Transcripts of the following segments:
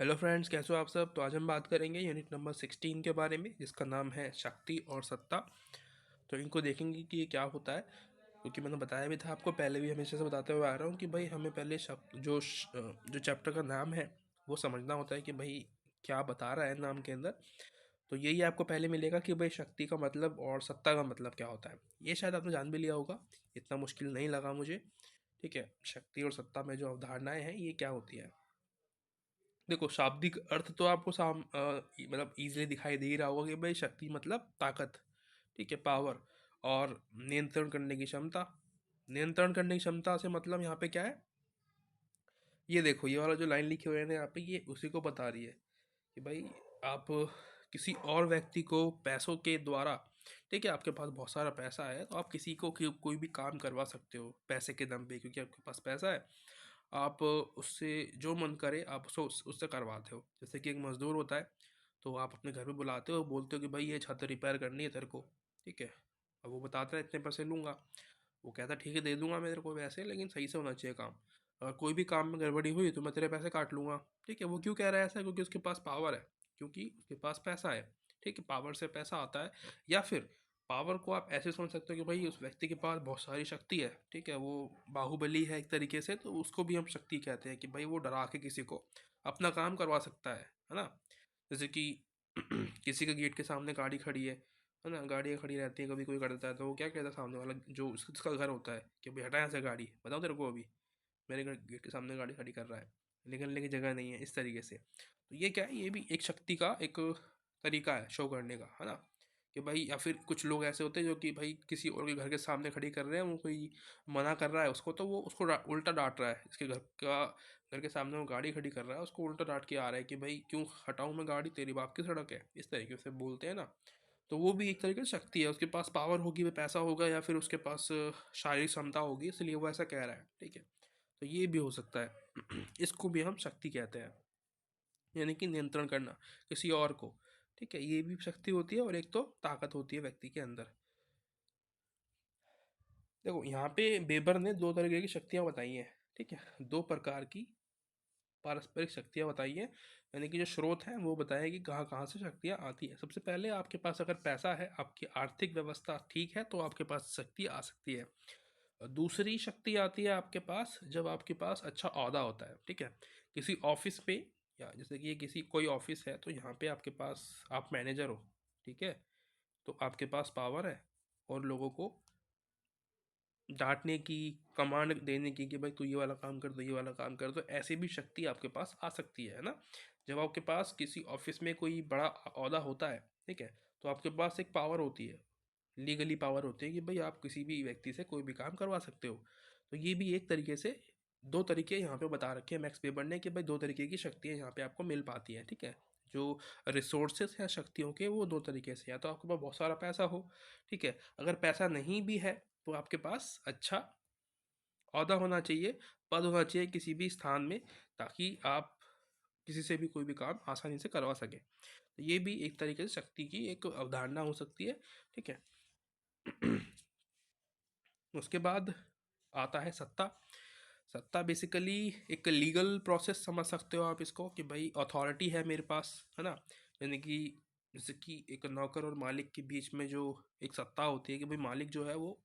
Hello friends, कैसे हो आप सब। तो आज हम बात करेंगे यूनिट नंबर 16 के बारे में, जिसका नाम है शक्ति और सत्ता। तो इनको देखेंगे कि ये क्या होता है, क्योंकि मैंने बताया भी था आपको, पहले भी हमेशा से बताते हुए आ रहा हूँ कि भाई हमें पहले जो चैप्टर का नाम है वो समझना होता है कि भाई क्या बता रहा है नाम के अंदर। तो यही आपको पहले मिलेगा कि भाई शक्ति का मतलब और सत्ता का मतलब क्या होता है। ये शायद आपने जान भी लिया होगा, इतना मुश्किल नहीं लगा मुझे। ठीक है, शक्ति और सत्ता में जो अवधारणाएं हैं ये क्या होती है। देखो, शाब्दिक अर्थ तो आपको मतलब इजीली दिखाई दे ही रहा होगा कि भाई शक्ति मतलब ताकत। ठीक है, पावर। और नियंत्रण करने की क्षमता। नियंत्रण करने की क्षमता से मतलब यहाँ पे क्या है, ये देखो, ये वाला जो लाइन लिखी हुई है ना यहाँ पे, ये उसी को बता रही है कि भाई आप किसी और व्यक्ति को पैसों के द्वारा, ठीक है, आपके पास बहुत सारा पैसा है तो आप किसी को कोई भी काम करवा सकते हो पैसे के दम पे, क्योंकि आपके पास पैसा है। आप उससे जो मन करे आप उसको उससे करवाते हो। जैसे कि एक मजदूर होता है, तो आप अपने घर पे बुलाते हो, बोलते हो कि भाई ये छत रिपेयर करनी है तेरे को। ठीक है, अब वो बताता है इतने पैसे लूँगा। वो कहता है ठीक है दे दूंगा मैं तेरे को पैसे, लेकिन सही से होना चाहिए काम। अगर कोई भी काम में गड़बड़ी हुई तो मैं तेरे पैसे काट लूँगा। ठीक है, वो क्यों कह रहा है ऐसा? क्योंकि उसके पास पावर है, क्योंकि उसके पास पैसा है। ठीक है, पावर से पैसा आता है। या फिर पावर को आप ऐसे समझ सकते हो कि भाई उस व्यक्ति के पास बहुत सारी शक्ति है। ठीक है, वो बाहुबली है एक तरीके से, तो उसको भी हम शक्ति कहते हैं कि भाई वो डरा के किसी को अपना काम करवा सकता है ना। जैसे कि किसी के गेट के सामने गाड़ी खड़ी है ना, गाड़ियाँ खड़ी रहती हैं, कभी कोई कर देता है तो वो क्या कहता है सामने वाला, जो जिसका घर होता है, कि भाई हटा यहाँ से गाड़ी, बताओ तेरे को अभी मेरे घर गेट के सामने गाड़ी खड़ी कर रहा है, निकलने की जगह नहीं है, इस तरीके से। तो ये क्या है, ये भी एक शक्ति का एक तरीका है शो करने का, है ना। कि भाई, या फिर कुछ लोग ऐसे होते हैं जो कि भाई किसी और के घर के सामने खड़ी कर रहे हैं, वो कोई मना कर रहा है उसको, तो वो उसको उल्टा डांट रहा है। इसके घर के सामने वो गाड़ी खड़ी कर रहा है, उसको उल्टा डांट के आ रहा है कि भाई क्यों हटाऊं मैं गाड़ी, तेरी बाप की सड़क है, इस तरीके से बोलते हैं ना। तो वो भी एक तरीके से शक्ति है, उसके पास पावर होगी, वो पैसा होगा, या फिर उसके पास शारीरिक क्षमता होगी, इसलिए वो ऐसा कह रहा है। ठीक है, तो ये भी हो सकता है। इसको भी हम शक्ति कहते हैं, यानी कि नियंत्रण करना किसी और को। ठीक है, ये भी शक्ति होती है, और एक तो ताकत होती है व्यक्ति के अंदर। देखो, यहाँ पे बेबर ने दो तरीके की शक्तियाँ बताई हैं। ठीक है, दो प्रकार की पारस्परिक शक्तियाँ बताई हैं, यानी कि जो स्रोत हैं वो बताया कि कहाँ कहाँ से शक्तियाँ आती है। सबसे पहले, आपके पास अगर पैसा है, आपकी आर्थिक व्यवस्था ठीक है, तो आपके पास शक्ति आ सकती है। दूसरी शक्ति आती है आपके पास जब आपके पास अच्छा ओहदा होता है। ठीक है, किसी ऑफिस पे, या जैसे कि ये किसी कोई ऑफिस है, तो यहाँ पे आपके पास आप मैनेजर हो। ठीक है, तो आपके पास पावर है, और लोगों को डांटने की, कमांड देने की कि भाई तू ये वाला काम कर, तो ये वाला काम कर, तो ऐसी भी शक्ति आपके पास आ सकती है ना। जब आपके पास किसी ऑफिस में कोई बड़ा ओहदा होता है, ठीक है, तो आपके पास एक पावर होती है, लीगली पावर होती है कि भाई आप किसी भी व्यक्ति से कोई भी काम करवा सकते हो। तो ये भी एक तरीके से, दो तरीके यहाँ पे बता रखे हैं मैक्स वेबर ने कि भाई दो तरीके की शक्तियाँ यहाँ पे आपको मिल पाती हैं। ठीक है, जो रिसोर्सेस हैं शक्तियों के, वो दो तरीके से, या तो आपके पास बहुत सारा पैसा हो। ठीक है, अगर पैसा नहीं भी है तो आपके पास अच्छा ओहदा होना चाहिए, पद होना चाहिए किसी भी स्थान में, ताकि आप किसी से भी कोई भी काम आसानी से करवा सकें। तो ये भी एक तरीके से शक्ति की एक अवधारणा हो सकती है। ठीक है। उसके बाद आता है सत्ता। सत्ता बेसिकली एक लीगल प्रोसेस समझ सकते हो आप इसको, कि भाई अथॉरिटी है मेरे पास, है ना। यानी कि जैसे कि एक नौकर और मालिक के बीच में जो एक सत्ता होती है, कि भाई मालिक जो है वो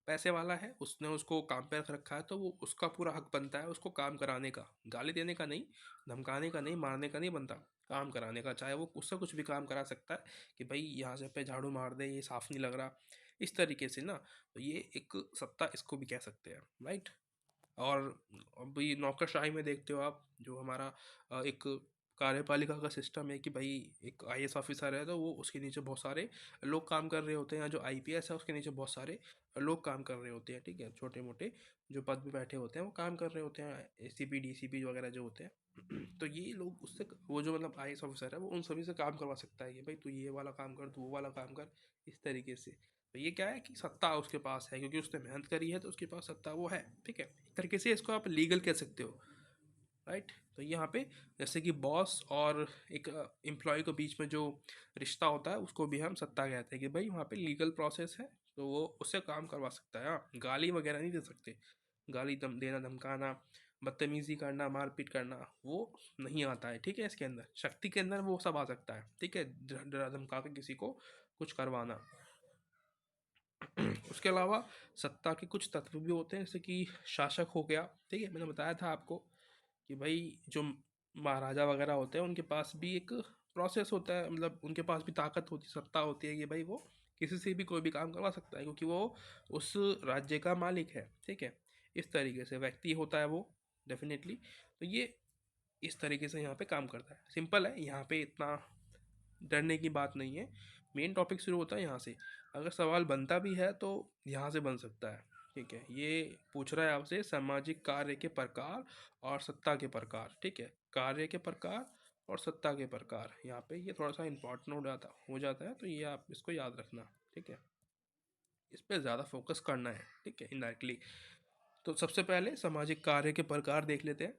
पैसे वाला है, उसने उसको काम पे रख रखा है, तो वो उसका पूरा हक बनता है उसको काम कराने का, गाली देने का नहीं, धमकाने का नहीं, मारने का नहीं बनता, काम कराने का। चाहे वो उससे कुछ भी काम करा सकता है, कि भाई यहाँ से पे झाड़ू मार दे, ये साफ नहीं लग रहा, इस तरीके से ना। तो ये एक सत्ता इसको भी कह सकते हैं, राइट। और अभी नौकरशाही में देखते हो आप, जो हमारा एक कार्यपालिका का सिस्टम है, कि भाई एक आईएएस ऑफिसर है तो वो उसके नीचे बहुत सारे लोग काम कर रहे होते हैं, या जो आईपीएस है उसके नीचे बहुत सारे लोग काम कर रहे होते हैं। ठीक है, छोटे मोटे जो पद पे बैठे होते हैं वो काम कर रहे होते हैं, एसीपी डीसीपी वगैरह जो होते हैं। तो ये लोग उससे, वो जो मतलब आईएएस ऑफिसर है वो उन सभी से काम करवा सकता है, कि भाई तू ये वाला काम कर, तू वो वाला काम कर, इस तरीके से। तो ये क्या है कि सत्ता उसके पास है, क्योंकि उसने मेहनत करी है तो उसके पास सत्ता वो है। ठीक है, एक तरीके से इसको आप लीगल कह सकते हो, राइट। तो यहाँ पे जैसे कि बॉस और एक एम्प्लॉय के बीच में जो रिश्ता होता है उसको भी हम सत्ता कहते हैं, कि भाई वहाँ पे लीगल प्रोसेस है, तो वो उससे काम करवा सकता है। हाँ, गाली वगैरह नहीं दे सकते, गाली देना, धमकाना, बदतमीजी करना, मारपीट करना, वो नहीं आता है, ठीक है। इसके अंदर शक्ति के अंदर वो सब आ सकता है, ठीक है, डरा धमका के किसी को कुछ करवाना। उसके अलावा सत्ता के कुछ तत्व भी होते हैं, जैसे कि शासक हो गया, ठीक है। मैंने बताया था आपको कि भाई जो महाराजा वगैरह होते हैं उनके पास भी एक प्रोसेस होता है, मतलब उनके पास भी ताकत होती, सत्ता होती है कि भाई वो किसी से भी कोई भी काम करवा सकता है, क्योंकि वो उस राज्य का मालिक है, ठीक है। इस तरीके से व्यक्ति होता है वो, डेफिनेटली। तो ये इस तरीके से यहाँ पे काम करता है। सिंपल है, यहाँ पे इतना डरने की बात नहीं है। मेन टॉपिक शुरू होता है यहाँ से। अगर सवाल बनता भी है तो यहाँ से बन सकता है, ठीक है। ये पूछ रहा है आपसे सामाजिक कार्य के प्रकार और सत्ता के प्रकार, ठीक है। कार्य के प्रकार और सत्ता के प्रकार, यहाँ पे ये थोड़ा सा इंपॉर्टेंट हो जाता है, तो ये आप इसको याद रखना, ठीक है। इस पर ज़्यादा फोकस करना है, ठीक है, इनडायरेक्टली। तो सबसे पहले सामाजिक कार्य के प्रकार देख लेते हैं।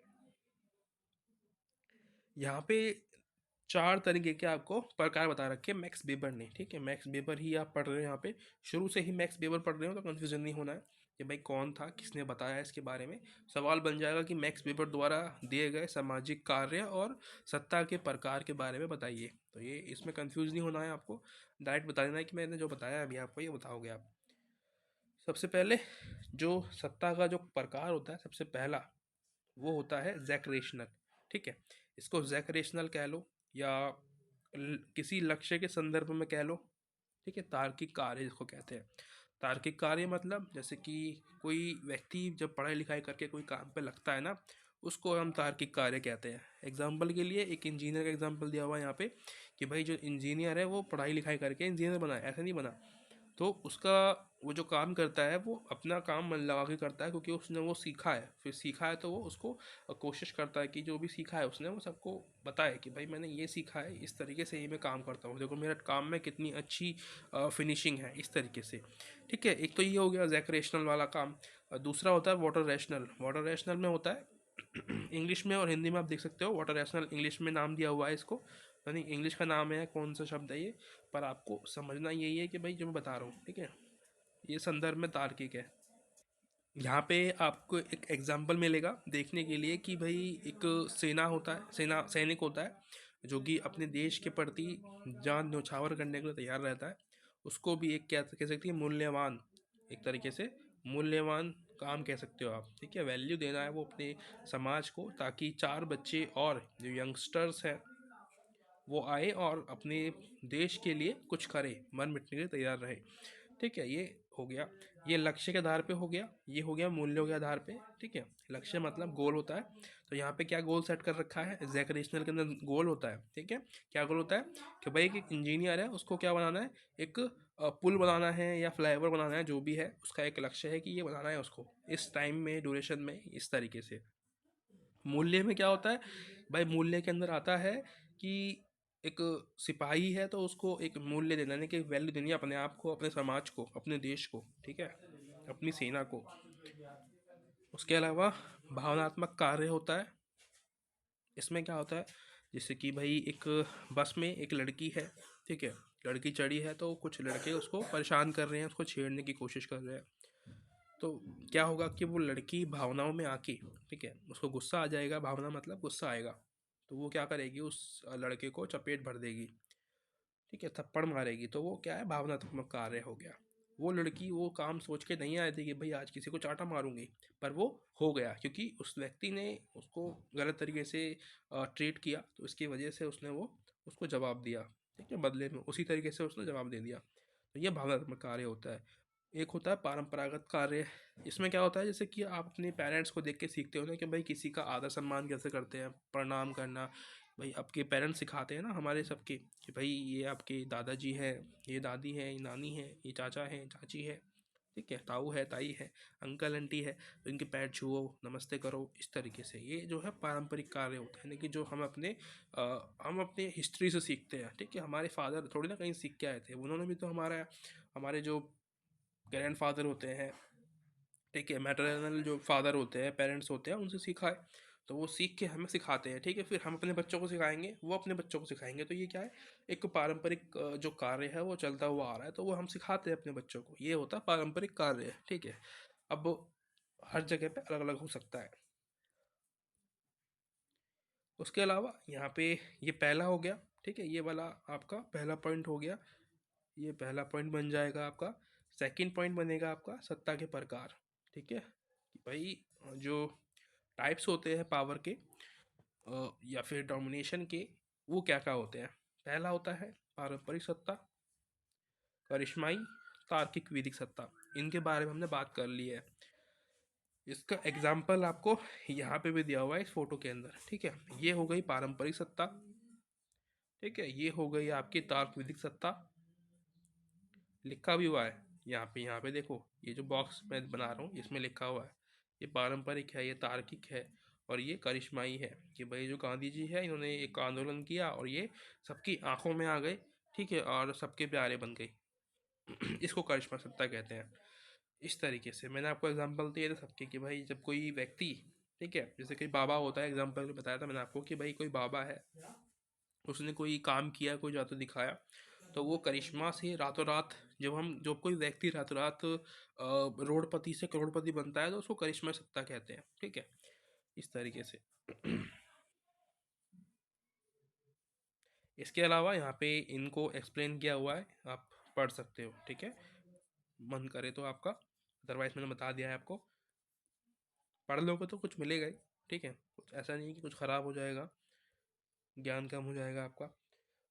यहाँ पे 4 तरीके के आपको प्रकार बता रखे हैं मैक्स वेबर ने, ठीक है। मैक्स वेबर ही आप पढ़ रहे हो यहाँ पे, शुरू से ही मैक्स वेबर पढ़ रहे हो तो कन्फ्यूजन नहीं होना है कि भाई कौन था, किसने बताया इसके बारे में। सवाल बन जाएगा कि मैक्स वेबर द्वारा दिए गए सामाजिक कार्य और सत्ता के प्रकार के बारे में बताइए। तो ये इसमें कन्फ्यूज नहीं होना है आपको, डायरेक्ट बता देना है कि मैंने जो बताया अभी आपको ये बताओगे आप। सबसे पहले जो सत्ता का जो प्रकार होता है, सबसे पहला वो होता है जैक रेशनल, ठीक है। इसको जैक रेशनल कह लो या किसी लक्ष्य के संदर्भ में कह लो, ठीक है। तार्किक कार्य इसको कहते हैं। तार्किक कार्य मतलब जैसे कि कोई व्यक्ति जब पढ़ाई लिखाई करके कोई काम पे लगता है ना, उसको हम तार्किक कार्य कहते हैं। एग्जाम्पल के लिए एक इंजीनियर का एग्जाम्पल दिया हुआ है यहाँ पे कि भाई जो इंजीनियर है वो पढ़ाई लिखाई करके इंजीनियर बना है, ऐसा नहीं बना। तो उसका वो जो काम करता है वो अपना काम मन लगा के करता है, क्योंकि उसने वो सीखा है, फिर सीखा है तो वो उसको कोशिश करता है कि जो भी सीखा है उसने वो सबको बताए कि भाई मैंने ये सीखा है, इस तरीके से ये मैं काम करता हूँ, देखो मेरा काम में कितनी अच्छी फिनिशिंग है, इस तरीके से, ठीक है। एक तो ये हो गया जैक रेशनल वाला काम। दूसरा होता है वाटर रैशनल। वाटर रैशनल में होता है इंग्लिश में और हिंदी में आप देख सकते हो, वाटर रैशनल इंग्लिश में नाम दिया हुआ है इसको, यानी इंग्लिश का नाम है, कौन सा शब्द है ये, पर आपको समझना यही है कि भाई जो मैं बता रहा हूँ, ठीक है, ये संदर्भ में तार्किक है। यहाँ पे आपको एक एग्जाम्पल मिलेगा देखने के लिए कि भाई एक सेना होता है, सेना सैनिक होता है जो कि अपने देश के प्रति जान न्यौछावर करने के लिए तैयार रहता है। उसको भी एक क्या कह सकते हैं, मूल्यवान, एक तरीके से मूल्यवान काम कह सकते हो आप, ठीक है। वैल्यू देना है वो अपने समाज को, ताकि 4 बच्चे और जो यंगस्टर्स हैं वो आए और अपने देश के लिए कुछ करे, मर मिटने के लिए तैयार रहे, ठीक है। ये हो गया, ये लक्ष्य के आधार पे हो गया, ये हो गया मूल्यों के आधार पे, ठीक है। लक्ष्य मतलब गोल होता है। तो यहाँ पे क्या गोल सेट कर रखा है, जैक रेशनल के अंदर गोल होता है, ठीक है। क्या गोल होता है कि भाई एक इंजीनियर है, उसको क्या बनाना है, एक पुल बनाना है या फ्लाईओवर बनाना है, जो भी है उसका एक लक्ष्य है कि ये बनाना है उसको इस टाइम में, ड्यूरेशन में, इस तरीके से। मूल्य में क्या होता है भाई, मूल्य के अंदर आता है कि एक सिपाही है तो उसको एक मूल्य देना, यानी कि वैल्यू देनी है अपने आप को, अपने समाज को, अपने देश को, ठीक है, अपनी सेना को। उसके अलावा भावनात्मक कार्य होता है। इसमें क्या होता है, जैसे कि भाई एक बस में एक लड़की है, ठीक है, लड़की चढ़ी है तो कुछ लड़के उसको परेशान कर रहे हैं, उसको छेड़ने की कोशिश कर रहे हैं। तो क्या होगा कि वो लड़की भावनाओं में आके, ठीक है, उसको गुस्सा आ जाएगा, भावना मतलब गुस्सा आएगा, तो वो क्या करेगी, उस लड़के को चपेट भर देगी, ठीक है, थप्पड़ मारेगी। तो वो क्या है, भावनात्मक कार्य हो गया। वो लड़की वो काम सोच के नहीं आई थी कि भाई आज किसी को चाटा मारूंगी, पर वो हो गया क्योंकि उस व्यक्ति ने उसको गलत तरीके से ट्रीट किया, तो इसकी वजह से उसने वो उसको जवाब दिया, ठीक है, बदले में उसी तरीके से उसने जवाब दे दिया। तो ये भावनात्मक कार्य होता है। एक होता है परंपरागत कार्य। इसमें क्या होता है, जैसे कि आप अपने पेरेंट्स को देख के सीखते हो ना कि भाई किसी का आदर सम्मान कैसे करते हैं, प्रणाम करना। भाई आपके पेरेंट्स सिखाते हैं ना हमारे सबके कि भाई ये आपके दादाजी हैं, ये दादी है, ये नानी है, ये चाचा है, चाची है, ठीक है, ताऊ है, ताई है, अंकल आंटी है, तो इनके पैर छुओ, नमस्ते करो, इस तरीके से। ये जो है पारंपरिक कार्य होता है, यानी कि जो हम अपने हिस्ट्री से सीखते हैं, ठीक है। हमारे फादर थोड़ी ना कहीं सीख के आए थे, उन्होंने भी तो हमारे जो ग्रैंड फादर होते हैं, ठीक है, मैटरनल जो फादर होते हैं, पेरेंट्स होते हैं, उनसे सीखा है, तो वो सीख के हमें सिखाते हैं, ठीक है। फिर हम अपने बच्चों को सिखाएंगे, वो अपने बच्चों को सिखाएंगे, तो ये क्या है, एक पारंपरिक जो कार्य है वो चलता हुआ आ रहा है, तो वो हम सिखाते हैं अपने बच्चों को, ये होता है पारंपरिक कार्य, ठीक है। अब हर जगह पे अलग अलग हो सकता है। उसके अलावा यहाँ पे ये पहला हो गया, ठीक है, ये वाला आपका पहला पॉइंट हो गया, ये पहला पॉइंट बन जाएगा आपका। सेकंड पॉइंट बनेगा आपका सत्ता के प्रकार, ठीक है, कि भाई जो टाइप्स होते हैं पावर के या फिर डोमिनेशन के, वो क्या क्या होते हैं। पहला होता है पारंपरिक सत्ता, करिश्माई, तार्किक वैदिक सत्ता। इनके बारे में हमने बात कर ली है। इसका एग्जाम्पल आपको यहाँ पे भी दिया हुआ है इस फोटो के अंदर, ठीक है। ये हो गई पारंपरिक सत्ता, ठीक है, ये हो गई आपकी तार्क विधिक सत्ता, लिखा भी हुआ है यहाँ पे देखो, ये जो बॉक्स मैं बना रहा हूँ इसमें लिखा हुआ है, ये पारंपरिक है, ये तार्किक है, और ये करिश्माई है। कि भाई जो गांधी जी है, इन्होंने एक आंदोलन किया और ये सबकी आंखों में आ गए, ठीक है, और सबके प्यारे बन गए। इसको करिश्मा सत्ता कहते हैं। इस तरीके से मैंने आपको एग्जांपल दिए थे सबके, कि भाई जब कोई व्यक्ति, ठीक है, जैसे कोई बाबा होता है, एग्जांपल में बताया था मैंने आपको कि भाई कोई बाबा है, उसने कोई काम किया, कोई जादू दिखाया, तो वो करिश्मा से रातों रात, जब कोई व्यक्ति रातों रात रोडपति से करोड़पति बनता है, तो उसको करिश्मा सत्ता कहते हैं, ठीक है, इस तरीके से। इसके अलावा यहाँ पे इनको एक्सप्लेन किया हुआ है, आप पढ़ सकते हो, ठीक है, मन करे तो आपका, अदरवाइज मैंने बता दिया है आपको, पढ़ लोगे तो कुछ मिलेगा ही, ठीक है, कुछ ऐसा नहीं कि कुछ ख़राब हो जाएगा, ज्ञान कम हो जाएगा आपका।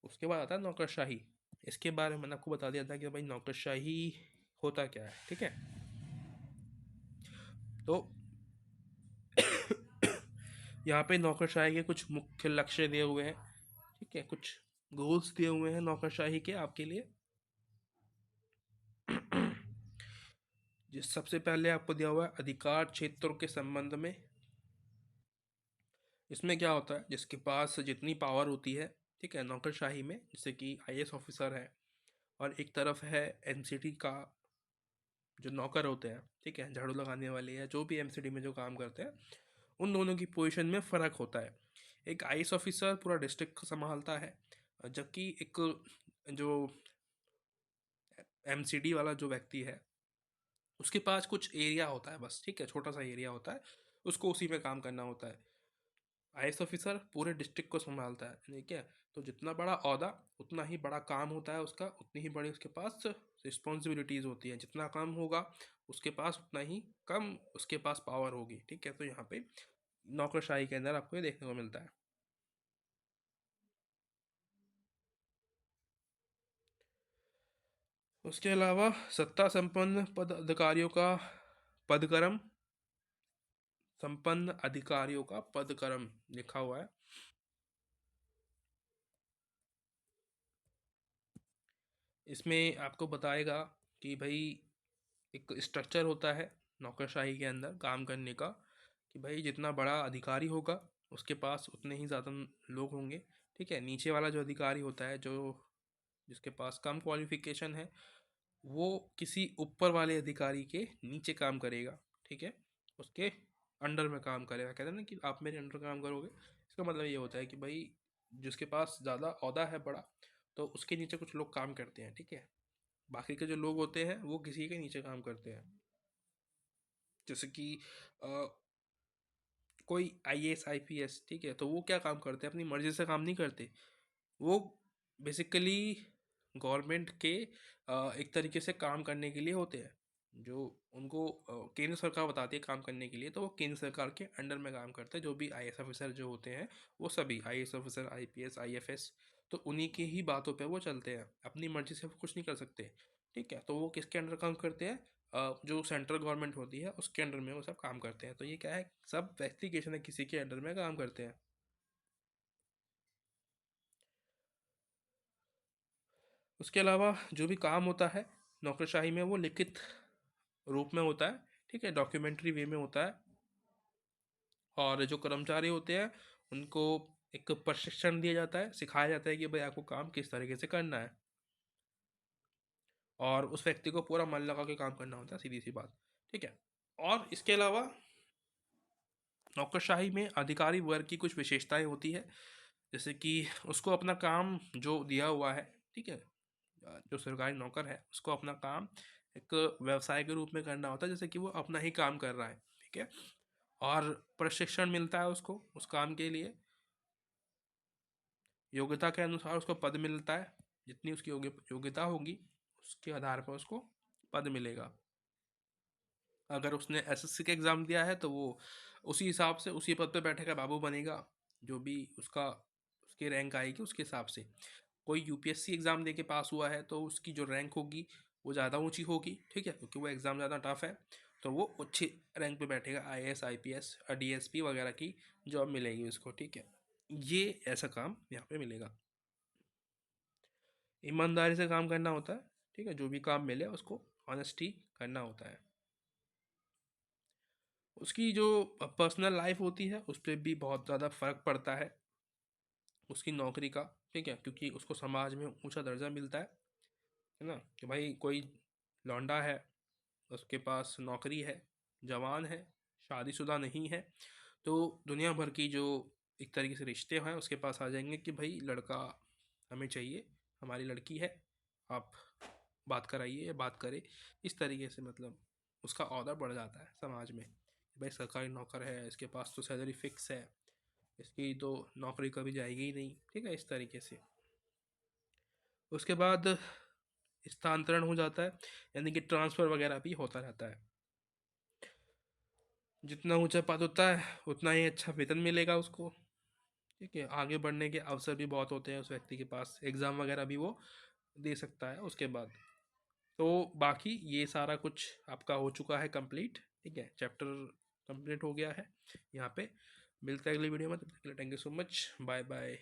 उसके बाद आता है नौकरशाही। इसके बारे में मैंने आपको बता दिया था कि भाई नौकरशाही होता क्या है, ठीक है। तो यहाँ पे नौकरशाही के कुछ मुख्य लक्ष्य दिए हुए हैं, ठीक है, कुछ गोल्स दिए हुए हैं नौकरशाही के आपके लिए। जिस सबसे पहले आपको दिया हुआ है अधिकार क्षेत्रों के संबंध में। इसमें क्या होता है, जिसके पास जितनी पावर होती है, ठीक है, नौकरशाही में, जैसे कि आईएएस ऑफिसर है और एक तरफ है एमसीडी का जो नौकर होते हैं, ठीक है, झाड़ू लगाने वाले या जो भी एमसीडी में जो काम करते हैं, उन दोनों की पोजीशन में फ़र्क होता है। एक आईएएस ऑफिसर पूरा डिस्ट्रिक्ट को संभालता है, जबकि एक जो एमसीडी वाला जो व्यक्ति है, उसके पास कुछ एरिया होता है बस, ठीक है, छोटा सा एरिया होता है, उसको उसी में काम करना होता है। आईएएस ऑफिसर पूरे डिस्ट्रिक्ट को संभालता है, ठीक है। तो जितना बड़ा ओहदा, उतना ही बड़ा काम होता है उसका, उतनी ही बड़ी उसके पास रिस्पॉन्सिबिलिटीज़ होती हैं। जितना काम होगा उसके पास, उतना ही कम उसके पास पावर होगी, ठीक है। तो यहाँ पे नौकरशाही के अंदर आपको ये देखने को मिलता है। उसके अलावा सत्ता संपन्न पद अधिकारियों का पदक्रम, संपन्न अधिकारियों का पदक्रम लिखा हुआ है। इसमें आपको बताएगा कि भाई एक स्ट्रक्चर होता है नौकरशाही के अंदर काम करने का, कि भाई जितना बड़ा अधिकारी होगा उसके पास उतने ही ज़्यादा लोग होंगे, ठीक है। नीचे वाला जो अधिकारी होता है, जो जिसके पास कम क्वालिफिकेशन है, वो किसी ऊपर वाले अधिकारी के नीचे काम करेगा, ठीक है, उसके अंडर में काम करेगा। कहते हैं ना कि आप मेरे अंडर काम करोगे, इसका मतलब ये होता है कि भाई जिसके पास ज़्यादा ओहदा है बड़ा, तो उसके नीचे कुछ लोग काम करते हैं, ठीक है। बाकी के जो लोग होते हैं वो किसी के नीचे काम करते हैं। जैसे कि अ, कोई आईएएस आईपीएस, ठीक है, तो वो क्या काम करते हैं, अपनी मर्जी से काम नहीं करते। वो बेसिकली गवर्नमेंट के एक तरीके से काम करने के लिए होते हैं, जो उनको केंद्र सरकार बताती है काम करने के लिए, तो वो केंद्र सरकार के अंडर में काम करते हैं। जो भी आईएएस ऑफिसर जो होते हैं, वो सभी आईएएस ऑफिसर, आईपीएस, आईएफएस, तो उन्हीं के ही बातों पे वो चलते हैं, अपनी मर्जी से वो कुछ नहीं कर सकते, ठीक है। तो वो किसके अंडर काम करते हैं, जो सेंट्रल गवर्नमेंट होती है उसके अंडर में वो सब काम करते हैं। तो ये क्या है, सब व्यक्तिगत है, किसी के अंडर में काम करते हैं। उसके अलावा जो भी काम होता है नौकरशाही में, वो लिखित रूप में होता है, ठीक है, डॉक्यूमेंट्री वे में होता है। और जो कर्मचारी होते हैं उनको एक प्रशिक्षण दिया जाता है, सिखाया जाता है कि भाई आपको काम किस तरीके से करना है, और उस व्यक्ति को पूरा मन लगा के काम करना होता है, सीधी सी बात, ठीक है। और इसके अलावा नौकरशाही में अधिकारी वर्ग की कुछ विशेषताएं होती है, जैसे कि उसको अपना काम जो दिया हुआ है, ठीक है, जो सरकारी नौकर है उसको अपना काम एक व्यवसाय के रूप में करना होता है, जैसे कि वो अपना ही काम कर रहा है, ठीक है। और प्रशिक्षण मिलता है उसको उस काम के लिए, योग्यता के अनुसार उसको पद मिलता है, जितनी उसकी योग्यता होगी उसके आधार पर उसको पद मिलेगा। अगर उसने एसएससी का एग्ज़ाम दिया है तो वो उसी हिसाब से उसी पद पे बैठेगा, बाबू बनेगा, जो भी उसका उसकी रैंक आएगी उसके हिसाब से। कोई यूपीएससी एग्ज़ाम दे के पास हुआ है तो उसकी जो रैंक होगी वो ज़्यादा ऊंची होगी, ठीक है, क्योंकि वो एग्ज़ाम ज़्यादा टफ है, तो वो अच्छी रैंक पे बैठेगा, आईएएस आईपीएस और डीएसपी वगैरह की जॉब मिलेगी उसको, ठीक है। ये ऐसा काम यहाँ पे मिलेगा। ईमानदारी से काम करना होता है, ठीक है, जो भी काम मिले उसको ऑनेस्टी करना होता है। उसकी जो पर्सनल लाइफ होती है उस पर भी बहुत ज़्यादा फ़र्क पड़ता है उसकी नौकरी का, ठीक है, क्योंकि उसको समाज में ऊंचा दर्जा मिलता है ना, कि भाई कोई लौंडा है, उसके पास नौकरी है, जवान है, शादीशुदा नहीं है, तो दुनिया भर की जो एक तरीके से रिश्ते हैं उसके पास आ जाएंगे कि भाई लड़का हमें चाहिए, हमारी लड़की है, आप बात कराइए, बात करें, इस तरीके से मतलब उसका ऑर्डर बढ़ जाता है समाज में। भाई सरकारी नौकर है, इसके पास तो सैलरी फिक्स है, इसकी तो नौकरी कभी जाएगी ही नहीं, ठीक है, इस तरीके से। उसके बाद स्थानांतरण हो जाता है, यानी कि ट्रांसफ़र वगैरह भी होता रहता है। जितना ऊंचा पद होता है उतना ही अच्छा वेतन मिलेगा उसको, ठीक है, आगे बढ़ने के अवसर भी बहुत होते हैं उस व्यक्ति के पास, एग्ज़ाम वगैरह भी वो दे सकता है उसके बाद। तो बाकी ये सारा कुछ आपका हो चुका है कंप्लीट, ठीक है, चैप्टर कंप्लीट हो गया है यहाँ पे। मिलते हैं अगली वीडियो में, तब तक के लिए thank you so much, bye bye.